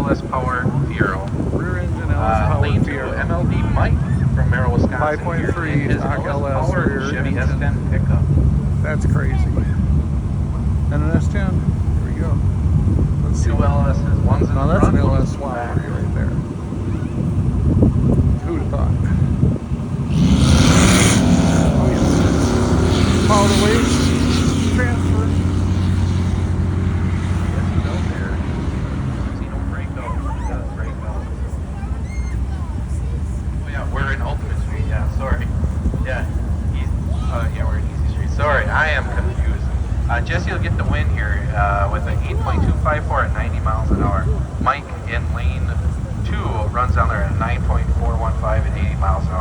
LS powered Fiero. Rear engine LS powered Lane 2 Fiero. MLB Mike from Merrill, Wisconsin. 5.3 His stock LS LS powered rear Chevy engine. S10 pickup. That's crazy. And an S10. Here we go. Let's see. Two LSs. One's in Now the that's front, an one's LS in the swap back. right there. Who'd have thought? Oh yeah. Power to weight transfer. Yes, he's out there. See no brake though. He does brake though. Oh yeah, we're in Ultimate Street. Yeah, sorry. Yeah, yeah, we're in Easy Street. Sorry, I am confused. Jesse will get the win here with an 8.254 at 90 miles an hour. Mike in lane 2 runs down there at 9.415 at 80 miles an hour.